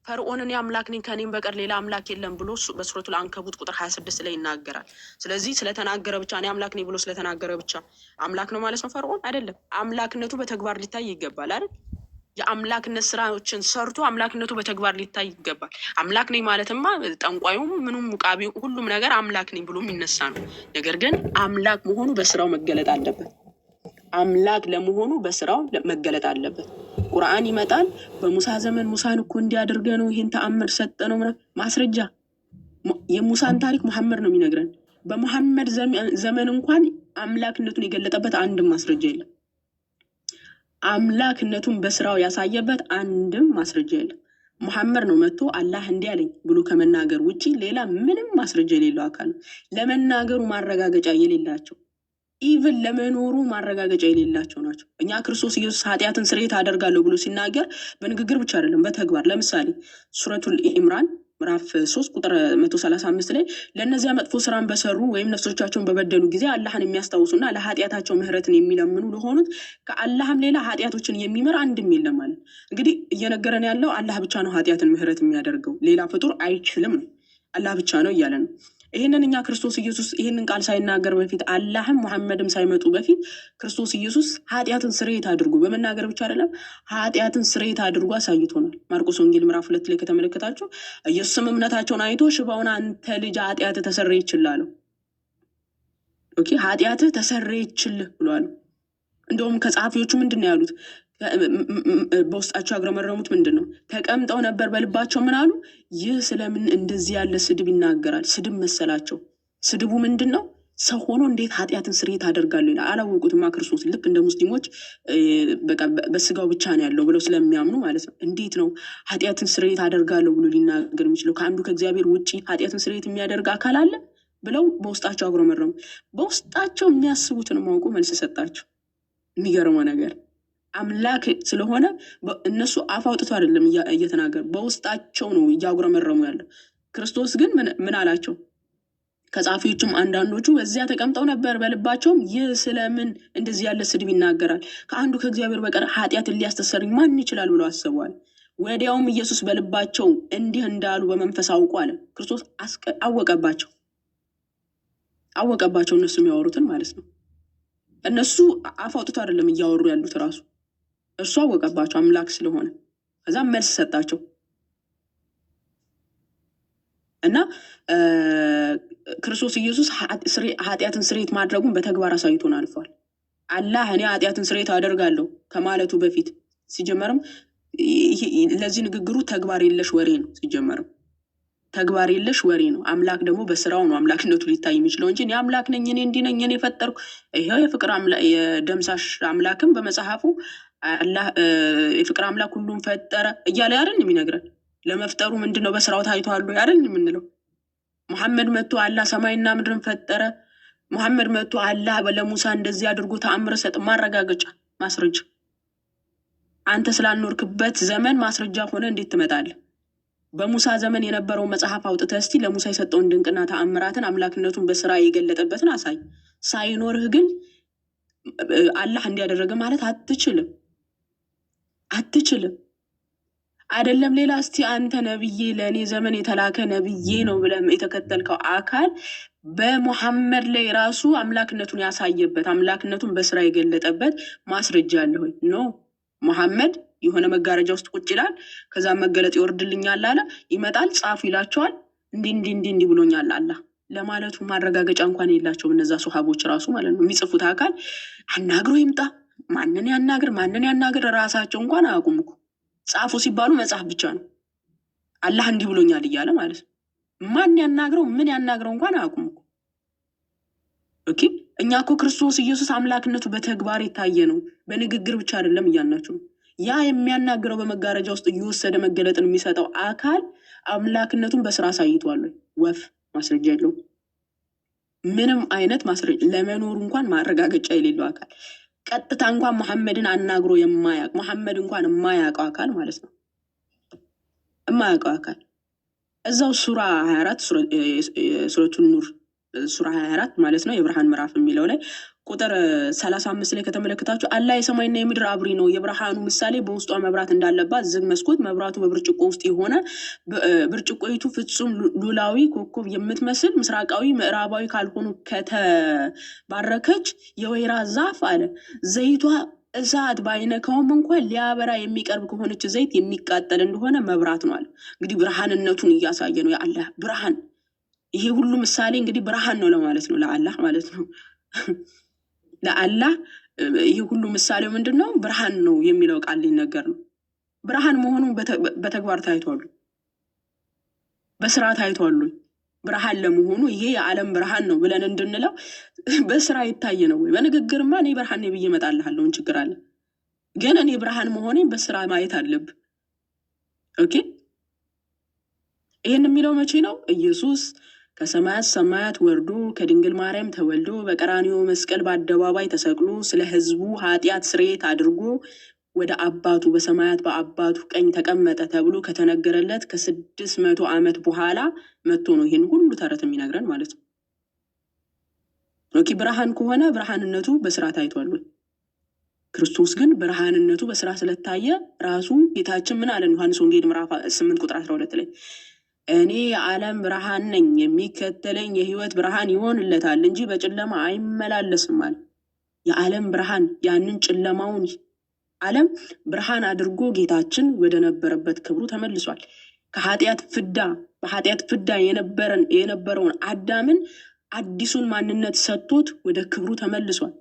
ፈርዖን እኔ አምላክ ነኝ ከኔም በቀር ሌላ አምላክ የለም ብሎ በሱረቱል አንከቡት ቁጥር 26 ላይ ይናገራል። ስለዚህ ስለተናገረ ብቻ እኔ አምላክ ነኝ ብሎ ስለተናገረ ብቻ አምላክ ነው ማለት ነው ፈርዖን አይደለም። አምላክነቱ በተግባር ሊታይ ይገባል አይደል? የአምላክነት ስራዎችን ሰርቶ አምላክነቱ በተግባር ሊታይ ይገባል። አምላክ ነኝ ማለትማ ጠንቋዩም ምኑም ሙቃቢው ሁሉም ነገር አምላክ ነኝ ብሎ የሚነሳ ነው። ነገር ግን አምላክ መሆኑ በስራው መገለጥ አለበት። አምላክ ለመሆኑ በስራው መገለጥ አለበት። ቁርአን ይመጣል። በሙሳ ዘመን ሙሳን እኮ እንዲያደርገ ነው ይሄን ተአምር ሰጠ ነው ማስረጃ። የሙሳን ታሪክ መሐመድ ነው የሚነግረን። በመሐመድ ዘመን እንኳን አምላክነቱን የገለጠበት አንድም ማስረጃ የለም። አምላክነቱን በስራው ያሳየበት አንድም ማስረጃ የለም። መሐመድ ነው መጥቶ አላህ እንዲህ አለኝ ብሎ ከመናገር ውጪ ሌላ ምንም ማስረጃ የሌለው አካል ነው። ለመናገሩ ማረጋገጫ የሌላቸው ኢቭን ለመኖሩ ማረጋገጫ የሌላቸው ናቸው። እኛ ክርስቶስ ኢየሱስ ኃጢአትን ስርየት አደርጋለሁ ብሎ ሲናገር በንግግር ብቻ አይደለም በተግባር ለምሳሌ ሱረቱል ኢምራን ምዕራፍ 3 ቁጥር 135 ላይ ለእነዚያ መጥፎ ስራን በሰሩ ወይም ነፍሶቻቸውን በበደሉ ጊዜ አላህን የሚያስታውሱና ለኃጢአታቸው ምህረትን የሚለምኑ ለሆኑት ከአላህም ሌላ ኃጢአቶችን የሚምር አንድም የለም ማለት እንግዲህ እየነገረን ያለው አላህ ብቻ ነው ኃጢአትን ምህረት የሚያደርገው፣ ሌላ ፍጡር አይችልም ነው። አላህ ብቻ ነው እያለ ነው። ይህንን እኛ ክርስቶስ ኢየሱስ ይህንን ቃል ሳይናገር በፊት አላህም ሙሐመድም ሳይመጡ በፊት ክርስቶስ ኢየሱስ ኃጢአትን ስርየት አድርጎ በመናገር ብቻ አይደለም ኃጢአትን ስርየት አድርጎ አሳይቶናል። ማርቆስ ወንጌል ምዕራፍ 2 ላይ ከተመለከታችሁ ኢየሱስም እምነታቸውን አይቶ ሽባውን አንተ ልጅ ኃጢአትህ ተሰረየችልህ አለው። ኦኬ ኃጢአትህ ተሰረየችልህ ብሏል። እንደውም ከጸሐፊዎቹ ምንድን ነው ያሉት? በውስጣቸው ያግረመረሙት ምንድን ነው? ተቀምጠው ነበር በልባቸው ምን አሉ? ይህ ስለምን እንደዚህ ያለ ስድብ ይናገራል? ስድብ መሰላቸው። ስድቡ ምንድን ነው? ሰው ሆኖ እንዴት ኃጢአትን ስርየት አደርጋለሁ ይላል። አላወቁትማ ክርስቶስ ልክ እንደ ሙስሊሞች በቃ በስጋው ብቻ ነው ያለው ብለው ስለሚያምኑ ማለት ነው። እንዴት ነው ኃጢአትን ስርየት አደርጋለሁ ብሎ ሊናገር የሚችለው? ከአንዱ ከእግዚአብሔር ውጭ ኃጢአትን ስርየት የሚያደርግ አካል አለ ብለው በውስጣቸው አግረመረሙ። በውስጣቸው የሚያስቡትን ማውቁ መልስ ሰጣቸው። የሚገርመው ነገር አምላክ ስለሆነ እነሱ አፍ አውጥቶ አይደለም እየተናገሩ በውስጣቸው ነው እያጉረመረሙ ያለው። ክርስቶስ ግን ምን አላቸው? ከጻፊዎቹም አንዳንዶቹ በዚያ ተቀምጠው ነበር በልባቸውም ይህ ስለምን እንደዚህ ያለ ስድብ ይናገራል? ከአንዱ ከእግዚአብሔር በቀር ኃጢአትን ሊያስተሰርይ ማን ይችላል ብለው አስበዋል። ወዲያውም ኢየሱስ በልባቸው እንዲህ እንዳሉ በመንፈስ አውቆ አለ። ክርስቶስ አወቀባቸው እነሱ የሚያወሩትን ማለት ነው። እነሱ አፍ አውጥቶ አይደለም እያወሩ ያሉት ራሱ እርሱ አወቀባቸው አምላክ ስለሆነ። ከዛም መልስ ሰጣቸው እና ክርስቶስ ኢየሱስ ኃጢአትን ስርየት ማድረጉን በተግባር አሳይቶን አልፏል። አላህ እኔ ኃጢአትን ስርየት አደርጋለሁ ከማለቱ በፊት ሲጀመርም ለዚህ ንግግሩ ተግባር የለሽ ወሬ ነው። ሲጀመርም ተግባር የለሽ ወሬ ነው። አምላክ ደግሞ በስራው ነው አምላክነቱ ሊታይ የሚችለው እንጂ እኔ አምላክ ነኝ፣ እኔ እንዲህ ነኝ፣ እኔ ፈጠርኩ። ይሄው የፍቅር የደምሳሽ አምላክም በመጽሐፉ አላህ የፍቅር አምላክ ሁሉም ፈጠረ እያለ አይደል የሚነግረን? ለመፍጠሩ ምንድነው በስራው ታይቷል አይደል የምንለው? መሐመድ መጥቶ አላህ ሰማይና ምድርን ፈጠረ። መሐመድ መጥቶ አላህ ለሙሳ እንደዚህ አድርጎ ተአምር ሰጥ። ማረጋገጫ ማስረጃ። አንተ ስላልኖርክበት ዘመን ማስረጃ ሆነ እንዴት ትመጣለህ? በሙሳ ዘመን የነበረው መጽሐፍ አውጥተህ እስቲ ለሙሳ የሰጠውን ድንቅና ተአምራትን አምላክነቱን በስራ የገለጠበትን አሳይ። ሳይኖርህ ግን አላህ እንዲያደረገ ማለት አትችልም። አይደለም ሌላ እስቲ አንተ ነብዬ ለእኔ ዘመን የተላከ ነብዬ ነው ብለህ የተከተልከው አካል በሙሐመድ ላይ ራሱ አምላክነቱን ያሳየበት አምላክነቱን በስራ የገለጠበት ማስረጃ አለ ሆይ? ኖ ሙሐመድ የሆነ መጋረጃ ውስጥ ቁጭ ይላል። ከዛ መገለጥ ይወርድልኛል አለ። ይመጣል፣ ጻፉ ይላቸዋል። እንዲህ ብሎኛል አላህ ለማለቱ ማረጋገጫ እንኳን የላቸውም እነዛ ሶሃቦች ራሱ ማለት ነው። የሚጽፉት አካል አናግሮ ይምጣ፣ ማንን ያናግር ራሳቸው እንኳን አያውቁም እኮ። ጻፉ ሲባሉ መጽሐፍ ብቻ ነው አላህ እንዲህ ብሎኛል እያለ ማለት ነው። ማን ያናግረው ምን ያናግረው እንኳን አያውቁም እኮ። ኦኬ እኛ እኮ ክርስቶስ ኢየሱስ አምላክነቱ በተግባር የታየ ነው፣ በንግግር ብቻ አይደለም እያልናቸው። ያ የሚያናግረው በመጋረጃ ውስጥ እየወሰደ መገለጥን የሚሰጠው አካል አምላክነቱን በስራ አሳይቷል። ወፍ ማስረጃ የለውም። ምንም አይነት ማስረጃ ለመኖሩ እንኳን ማረጋገጫ የሌለው አካል ቀጥታ እንኳን መሐመድን አናግሮ የማያውቅ መሐመድ እንኳን የማያውቀው አካል ማለት ነው። የማያውቀው አካል እዛው ሱራ 24 ሱረቱን ኑር ሱራ 24 ማለት ነው የብርሃን ምዕራፍ የሚለው ላይ ቁጥር 35 ላይ ከተመለከታችሁ አላህ የሰማይና የምድር አብሪ ነው፣ የብርሃኑ ምሳሌ በውስጧ መብራት እንዳለባት ዝግ መስኮት፣ መብራቱ በብርጭቆ ውስጥ የሆነ ብርጭቆይቱ ፍጹም ሉላዊ ኮከብ የምትመስል ምስራቃዊ ምዕራባዊ ካልሆኑ ከተባረከች የወይራ ዛፍ አለ ዘይቷ እሳት ባይነካውም እንኳን ሊያበራ የሚቀርብ ከሆነች ዘይት የሚቃጠል እንደሆነ መብራት ነው አለ። እንግዲህ ብርሃንነቱን እያሳየ ነው የአላህ ብርሃን። ይሄ ሁሉ ምሳሌ እንግዲህ ብርሃን ነው ለማለት ነው፣ ለአላህ ማለት ነው። ለአላህ ይህ ሁሉ ምሳሌው ምንድን ነው? ብርሃን ነው የሚለው ቃል ሊነገር ነው። ብርሃን መሆኑን በተግባር ታይቷሉ፣ በስራ ታይቷሉ። ብርሃን ለመሆኑ ይሄ የዓለም ብርሃን ነው ብለን እንድንለው በስራ ይታይ ነው ወይ? በንግግርማ እኔ ብርሃን ነኝ ብዬ እመጣልሃለሁ፣ ምን ችግር አለ? ግን እኔ ብርሃን መሆኔን በስራ ማየት አለብ። ኦኬ። ይህን የሚለው መቼ ነው? ኢየሱስ ከሰማያት ሰማያት ወርዶ ከድንግል ማርያም ተወልዶ በቀራንዮ መስቀል በአደባባይ ተሰቅሎ ስለ ሕዝቡ ኃጢአት ስርየት አድርጎ ወደ አባቱ በሰማያት በአባቱ ቀኝ ተቀመጠ ተብሎ ከተነገረለት ከ600 ዓመት በኋላ መጥቶ ነው ይህን ሁሉ ተረት የሚነግረን ማለት ነው። ኦኬ። ብርሃን ከሆነ ብርሃንነቱ በስራ ታይቷል። ክርስቶስ ግን ብርሃንነቱ በስራ ስለታየ ራሱ ጌታችን ምን አለን? ዮሐንስ ወንጌል ምዕራፍ 8 ቁጥር 12 ላይ እኔ የዓለም ብርሃን ነኝ፣ የሚከተለኝ የህይወት ብርሃን ይሆንለታል እንጂ በጨለማ አይመላለስም አለ። የዓለም ብርሃን ያንን ጨለማውን ዓለም ብርሃን አድርጎ ጌታችን ወደ ነበረበት ክብሩ ተመልሷል። ከኃጢአት ፍዳ በኃጢአት ፍዳ የነበረውን አዳምን አዲሱን ማንነት ሰጥቶት ወደ ክብሩ ተመልሷል።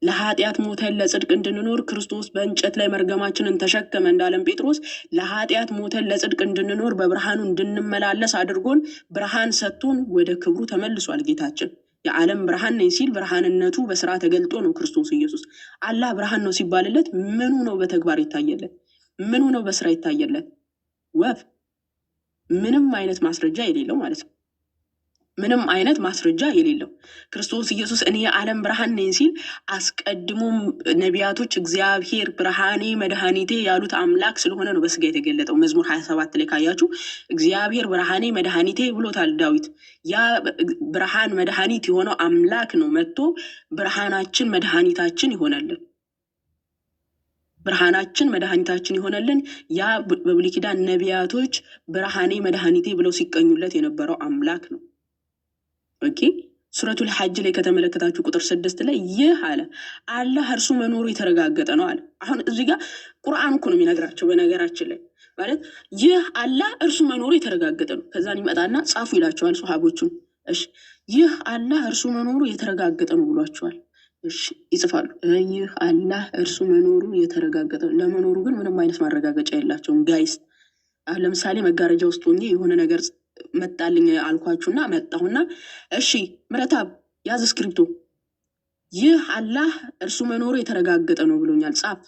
ለኃጢአት ሞተን ለጽድቅ እንድንኖር ክርስቶስ በእንጨት ላይ መርገማችንን ተሸከመ እንዳለም ጴጥሮስ ለኃጢአት ሞተን ለጽድቅ እንድንኖር በብርሃኑ እንድንመላለስ አድርጎን ብርሃን ሰጥቶን ወደ ክብሩ ተመልሷል። ጌታችን የዓለም ብርሃን ነኝ ሲል ብርሃንነቱ በስራ ተገልጦ ነው። ክርስቶስ ኢየሱስ አላህ ብርሃን ነው ሲባልለት ምኑ ነው በተግባር ይታየለት? ምኑ ነው በስራ ይታየለት? ወፍ ምንም አይነት ማስረጃ የሌለው ማለት ነው። ምንም አይነት ማስረጃ የሌለው ክርስቶስ ኢየሱስ እኔ የዓለም ብርሃን ነኝ ሲል አስቀድሞም ነቢያቶች እግዚአብሔር ብርሃኔ መድኃኒቴ ያሉት አምላክ ስለሆነ ነው በስጋ የተገለጠው። መዝሙር 27 ላይ ካያችሁ እግዚአብሔር ብርሃኔ መድኃኒቴ ብሎታል ዳዊት። ያ ብርሃን መድኃኒት የሆነው አምላክ ነው መጥቶ ብርሃናችን መድኃኒታችን ይሆነልን። ብርሃናችን መድኃኒታችን ይሆነልን። ያ በብሉይ ኪዳን ነቢያቶች ብርሃኔ መድኃኒቴ ብለው ሲቀኙለት የነበረው አምላክ ነው። ኦኬ። ሱረቱል ሐጅ ላይ ከተመለከታችሁ ቁጥር 6 ላይ ይህ አለ አላህ እርሱ መኖሩ የተረጋገጠ ነው አለ። አሁን እዚህ ጋር ቁርአን እኮ ነው የሚነግራቸው። በነገራችን ላይ ማለት ይህ አላህ እርሱ መኖሩ የተረጋገጠ ነው። ከዛን ይመጣና ጻፉ ይላቸዋል ሱሐቦቹን። እሺ ይህ አላህ እርሱ መኖሩ የተረጋገጠ ነው ብሏቸዋል። እሺ ይጽፋሉ። ይህ አላህ እርሱ መኖሩ የተረጋገጠ ነው። ለመኖሩ ግን ምንም አይነት ማረጋገጫ የላቸውም ጋይስ። አሁን ለምሳሌ መጋረጃ ውስጥ ሆኜ የሆነ ነገር መጣልኝ አልኳችሁና መጣሁና እሺ ምረታብ ያዝ እስክሪፕቶ ይህ አላህ እርሱ መኖሩ የተረጋገጠ ነው ብሎኛል ጻፍ።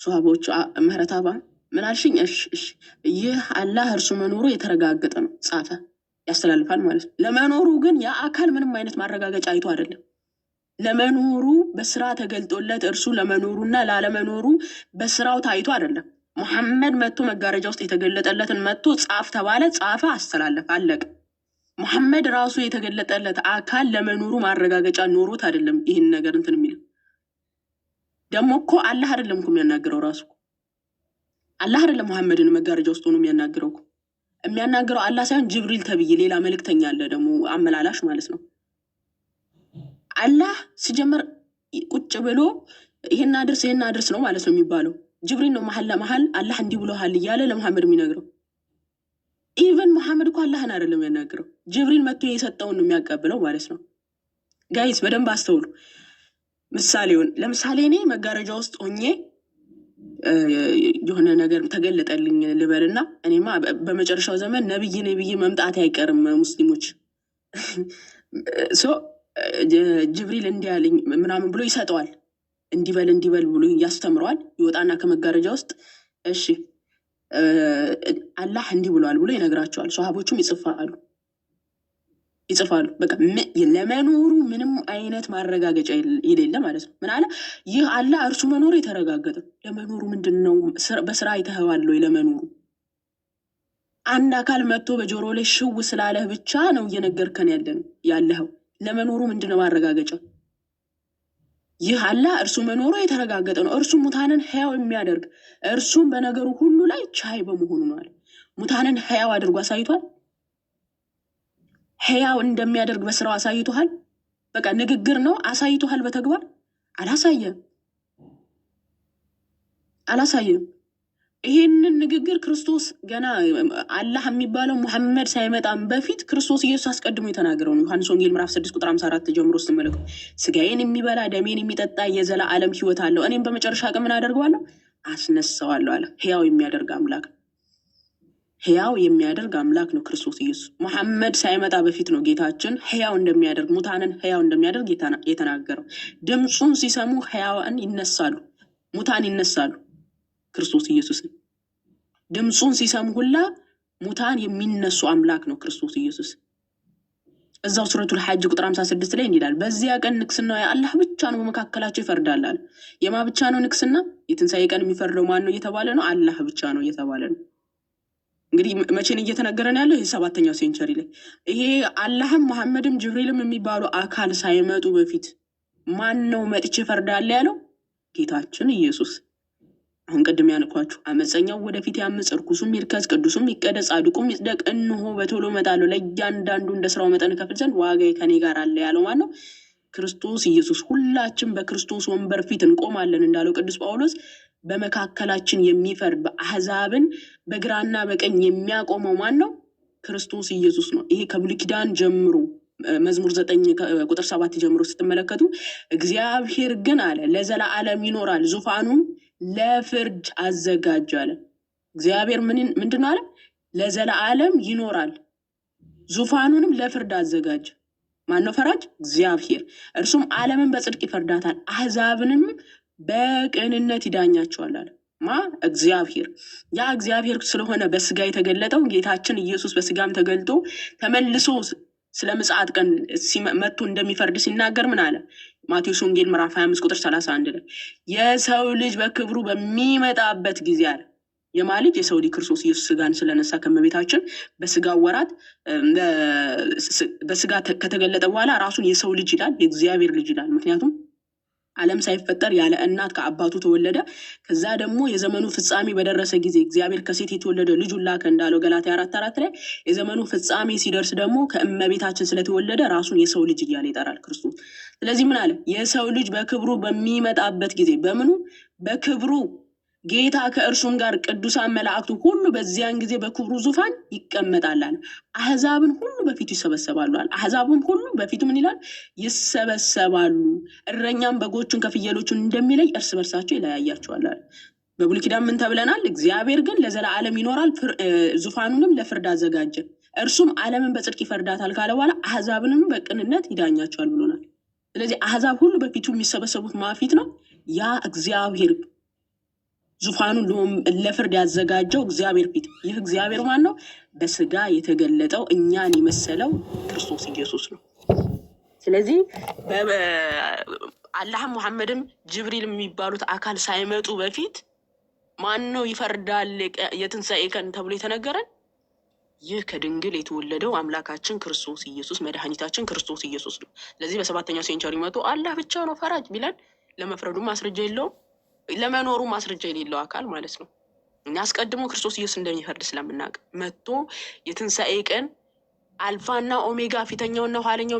ሱሐቦቹ ምረታባ ምን አልሽኝ? እሺ ይህ አላህ እርሱ መኖሩ የተረጋገጠ ነው ጻፈ። ያስተላልፋል ማለት ነው። ለመኖሩ ግን ያ አካል ምንም አይነት ማረጋገጫ አይቶ አይደለም። ለመኖሩ በስራ ተገልጦለት እርሱ ለመኖሩና ላለመኖሩ በስራው ታይቶ አይደለም። ሙሐመድ መጥቶ መጋረጃ ውስጥ የተገለጠለትን መጥቶ ጻፍ ተባለ፣ ጻፈ፣ አስተላለፈ፣ አለቀ። ሙሐመድ ራሱ የተገለጠለት አካል ለመኖሩ ማረጋገጫ ኖሮት አይደለም ይህን ነገር እንትን የሚለው። ደግሞ እኮ አላህ አይደለም እኮ የሚያናግረው ራሱ አላህ አይደለም ሙሐመድን መጋረጃ ውስጥ ሆኖ የሚያናግረው እኮ። የሚያናግረው አላህ ሳይሆን ጅብሪል ተብዬ ሌላ መልእክተኛ አለ ደግሞ አመላላሽ ማለት ነው። አላህ ሲጀመር ቁጭ ብሎ ይሄን አድርስ ነው ማለት ነው የሚባለው። ጅብሪል ነው መሀል ለመሀል አላህ እንዲህ ብሎሃል እያለ ለሙሐመድ የሚነግረው። ኢቨን ሙሐመድ እኮ አላህን አይደለም የሚያናግረው፣ ጅብሪል መጥቶ የሰጠውን ነው የሚያቀብለው ማለት ነው። ጋይስ በደንብ አስተውሉ ምሳሌውን። ለምሳሌ እኔ መጋረጃ ውስጥ ሆኜ የሆነ ነገር ተገለጠልኝ ልበልና እኔማ በመጨረሻው ዘመን ነብይ ነብይ መምጣት አይቀርም ሙስሊሞች ጅብሪል እንዲህ አለኝ ምናምን ብሎ ይሰጠዋል። እንዲበል ብሎ ያስተምረዋል። ይወጣና ከመጋረጃ ውስጥ እሺ አላህ እንዲህ ብሏል ብሎ ይነግራቸዋል። ሱሐቦቹም ይጽፋሉ። በቃ ለመኖሩ ምንም አይነት ማረጋገጫ የሌለ ማለት ነው። ምን አለ? ይህ አላህ እርሱ መኖሩ የተረጋገጠ። ለመኖሩ ምንድን ነው? በስራ አይተኸዋል ወይ? ለመኖሩ አንድ አካል መጥቶ በጆሮ ላይ ሽው ስላለህ ብቻ ነው እየነገርከን ያለኸው። ለመኖሩ ምንድን ነው ማረጋገጫ? ይህ አላህ እርሱ መኖሩ የተረጋገጠ ነው። እርሱ ሙታንን ሕያው የሚያደርግ እርሱም በነገሩ ሁሉ ላይ ቻይ በመሆኑ ነው አለ። ሙታንን ሕያው አድርጎ አሳይቷል። ሕያው እንደሚያደርግ በስራው አሳይቷል። በቃ ንግግር ነው አሳይቷል። በተግባር አላሳየም። ይሄንን ንግግር ክርስቶስ ገና አላህ የሚባለው ሙሐመድ ሳይመጣም በፊት ክርስቶስ ኢየሱስ አስቀድሞ የተናገረው ነው። ዮሐንስ ወንጌል ምዕራፍ 6 ቁጥር 54 ጀምሮ ስትመለከቱ ስጋዬን የሚበላ ደሜን የሚጠጣ የዘላለም ሕይወት አለው፣ እኔም በመጨረሻ ቀን ምን አደርገዋለሁ? አስነሳዋለሁ አለ። ሕያው የሚያደርግ አምላክ ሕያው የሚያደርግ አምላክ ነው ክርስቶስ ኢየሱስ። ሙሐመድ ሳይመጣ በፊት ነው ጌታችን ሕያው እንደሚያደርግ ሙታንን ሕያው እንደሚያደርግ የተናገረው። ድምፁን ሲሰሙ ሕያዋን ይነሳሉ፣ ሙታን ይነሳሉ። ክርስቶስ ኢየሱስን ድምፁን ሲሰሙ ሁላ ሙታን የሚነሱ አምላክ ነው ክርስቶስ ኢየሱስ። እዛው ሱረቱል ሐጅ ቁጥር 56 ላይ እንዲላል በዚያ ቀን ንግስናው የአላህ ብቻ ነው፣ በመካከላቸው ይፈርዳል አለ። የማ ብቻ ነው ንግስና? የትንሣኤ ቀን የሚፈርደው ማን ነው እየተባለ ነው? አላህ ብቻ ነው እየተባለ ነው። እንግዲህ መቼን እየተነገረን ያለው? ይህ 7ኛው ሴንቸሪ ላይ ይሄ አላህም መሐመድም ጅብሪልም የሚባሉ አካል ሳይመጡ በፊት ማን ነው መጥቼ ፈርዳለ ያለው? ጌታችን ኢየሱስ። አሁን ቅድም ያልኳችሁ አመፀኛው ወደፊት ያምፅ፣ እርኩሱም ይርከስ፣ ቅዱሱም ይቀደስ፣ ጻድቁም ይጽደቅ፣ እነሆ በቶሎ እመጣለሁ፣ ለእያንዳንዱ እንደ ስራው መጠን እከፍል ዘንድ ዋጋዬ ከኔ ጋር አለ ያለው ማን ነው? ክርስቶስ ኢየሱስ። ሁላችን በክርስቶስ ወንበር ፊት እንቆማለን እንዳለው ቅዱስ ጳውሎስ በመካከላችን የሚፈርድ በአሕዛብን በግራና በቀኝ የሚያቆመው ማን ነው? ክርስቶስ ኢየሱስ ነው። ይሄ ከብሉይ ኪዳን ጀምሮ መዝሙር 9 ቁጥር 7 ጀምሮ ስትመለከቱ እግዚአብሔር ግን አለ ለዘላለም ይኖራል፣ ዙፋኑም ለፍርድ አዘጋጅ አለ። እግዚአብሔር ምንድን ነው አለ? ለዘላለም ይኖራል፣ ዙፋኑንም ለፍርድ አዘጋጅ። ማነው ፈራጅ? እግዚአብሔር። እርሱም ዓለምን በጽድቅ ይፈርዳታል፣ አሕዛብንም በቅንነት ይዳኛቸዋል አለ። እግዚአብሔር። ያ እግዚአብሔር ስለሆነ በስጋ የተገለጠው ጌታችን ኢየሱስ በስጋም ተገልጦ ተመልሶ ስለ ምጽአት ቀን መጥቶ እንደሚፈርድ ሲናገር ምን አለ? ማቴዎስ ወንጌል ምዕራፍ 25 ቁጥር 31 ላይ የሰው ልጅ በክብሩ በሚመጣበት ጊዜ አለ። የማ ልጅ? የሰው ልጅ ክርስቶስ ኢየሱስ ስጋን ስለነሳ ከመቤታችን በስጋ ወራት በስጋ ከተገለጠ በኋላ ራሱን የሰው ልጅ ይላል፣ የእግዚአብሔር ልጅ ይላል። ምክንያቱም ዓለም ሳይፈጠር ያለ እናት ከአባቱ ተወለደ። ከዛ ደግሞ የዘመኑ ፍጻሜ በደረሰ ጊዜ እግዚአብሔር ከሴት የተወለደ ልጁን ላከ እንዳለው ገላትያ 4:4 ላይ የዘመኑ ፍጻሜ ሲደርስ ደግሞ ከእመቤታችን ስለተወለደ ራሱን የሰው ልጅ እያለ ይጠራል ክርስቶስ። ስለዚህ ምን አለ? የሰው ልጅ በክብሩ በሚመጣበት ጊዜ በምኑ? በክብሩ ጌታ ከእርሱም ጋር ቅዱሳን መላእክቱ ሁሉ በዚያን ጊዜ በክብሩ ዙፋን ይቀመጣል አለ። አሕዛብን ሁሉ በፊቱ ይሰበሰባሉ አለ። አሕዛብም ሁሉ በፊቱ ምን ይላል? ይሰበሰባሉ። እረኛም በጎቹን ከፍየሎቹን እንደሚለይ እርስ በርሳቸው ይለያያቸዋል አለ። በብሉይ ኪዳን ምን ተብለናል? እግዚአብሔር ግን ለዘላለም ይኖራል፣ ዙፋኑንም ለፍርድ አዘጋጀ፣ እርሱም ዓለምን በጽድቅ ይፈርዳታል ካለ በኋላ አሕዛብንም በቅንነት ይዳኛቸዋል ብሎናል። ስለዚህ አሕዛብ ሁሉ በፊቱ የሚሰበሰቡት ማፊት ነው? ያ እግዚአብሔር ዙፋኑን ለፍርድ ያዘጋጀው እግዚአብሔር ፊት። ይህ እግዚአብሔር ማን ነው? በስጋ የተገለጠው እኛን የመሰለው ክርስቶስ ኢየሱስ ነው። ስለዚህ አላህም ሙሐመድም ጅብሪል የሚባሉት አካል ሳይመጡ በፊት ማን ነው ይፈርዳል የትንሣኤ ቀን ተብሎ የተነገረን? ይህ ከድንግል የተወለደው አምላካችን ክርስቶስ ኢየሱስ መድኃኒታችን ክርስቶስ ኢየሱስ ነው። ስለዚህ በ7ኛው ሴንቸሪ መቶ አላህ ብቻ ነው ፈራጅ ቢለን ለመፍረዱ ማስረጃ የለውም፣ ለመኖሩ ማስረጃ የሌለው አካል ማለት ነው። እኛ አስቀድሞ ክርስቶስ ኢየሱስ እንደሚፈርድ ስለምናውቅ መጥቶ የትንሣኤ ቀን አልፋና ኦሜጋ ፊተኛውና ኋለኛው